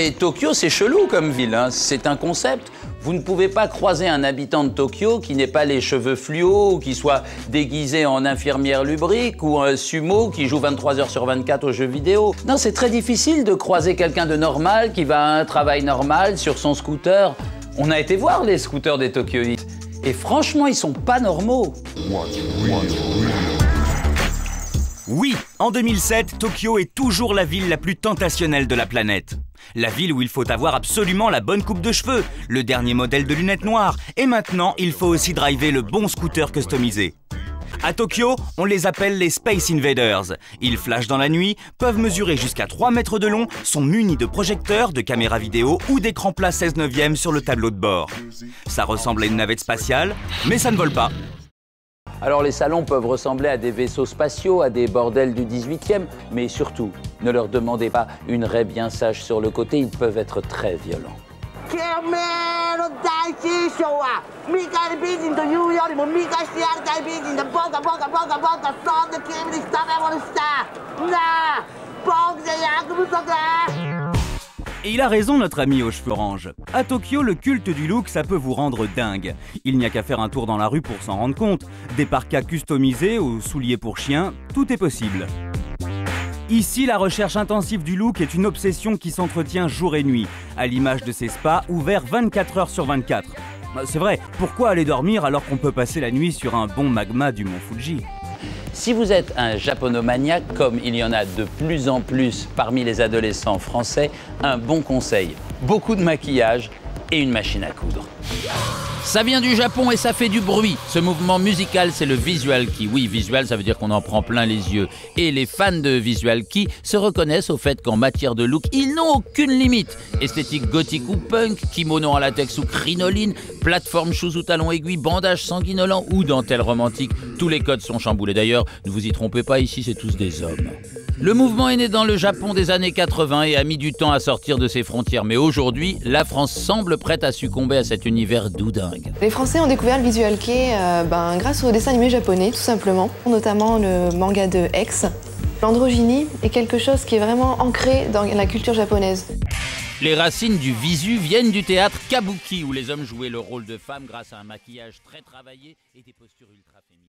Mais Tokyo, c'est chelou comme ville, hein. C'est un concept. Vous ne pouvez pas croiser un habitant de Tokyo qui n'ait pas les cheveux fluo, ou qui soit déguisé en infirmière lubrique, ou un sumo qui joue 23 heures sur 24 aux jeux vidéo. Non, c'est très difficile de croiser quelqu'un de normal qui va à un travail normal sur son scooter. On a été voir les scooters des Tokyoïtes. Et franchement, ils sont pas normaux. Oui, en 2007, Tokyo est toujours la ville la plus tentationnelle de la planète. La ville où il faut avoir absolument la bonne coupe de cheveux, le dernier modèle de lunettes noires, et maintenant, il faut aussi driver le bon scooter customisé. À Tokyo, on les appelle les Space Invaders. Ils flashent dans la nuit, peuvent mesurer jusqu'à 3 mètres de long, sont munis de projecteurs, de caméras vidéo ou d'écrans plats 16/9 sur le tableau de bord. Ça ressemble à une navette spatiale, mais ça ne vole pas. Alors les salons peuvent ressembler à des vaisseaux spatiaux, à des bordels du 18e, mais surtout, ne leur demandez pas une raie bien sage sur le côté, ils peuvent être très violents. Et il a raison, notre ami aux cheveux orange. À Tokyo, le culte du look, ça peut vous rendre dingue. Il n'y a qu'à faire un tour dans la rue pour s'en rendre compte. Des parkas customisés aux souliers pour chiens, tout est possible. Ici, la recherche intensive du look est une obsession qui s'entretient jour et nuit, à l'image de ces spas ouverts 24 heures sur 24. C'est vrai, pourquoi aller dormir alors qu'on peut passer la nuit sur un bon magma du mont Fuji ? Si vous êtes un japonomaniaque, comme il y en a de plus en plus parmi les adolescents français, un bon conseil, beaucoup de maquillage et une machine à coudre. Ça vient du Japon et ça fait du bruit. Ce mouvement musical, c'est le visual kei. Oui, visual, ça veut dire qu'on en prend plein les yeux. Et les fans de visual kei se reconnaissent au fait qu'en matière de look, ils n'ont aucune limite. Esthétique gothique ou punk, kimono en latex ou crinoline, plateforme shoes ou talons aiguilles, bandage sanguinolent ou dentelle romantique, tous les codes sont chamboulés. D'ailleurs, ne vous y trompez pas, ici, c'est tous des hommes. Le mouvement est né dans le Japon des années 80 et a mis du temps à sortir de ses frontières. Mais aujourd'hui, la France semble prête à succomber à cet univers doudingue. Les Français ont découvert le visual kei grâce au dessin animé japonais, tout simplement, notamment le manga de X. L'androgynie est quelque chose qui est vraiment ancré dans la culture japonaise. Les racines du visu viennent du théâtre kabuki, où les hommes jouaient le rôle de femmes grâce à un maquillage très travaillé et des postures ultra féminines.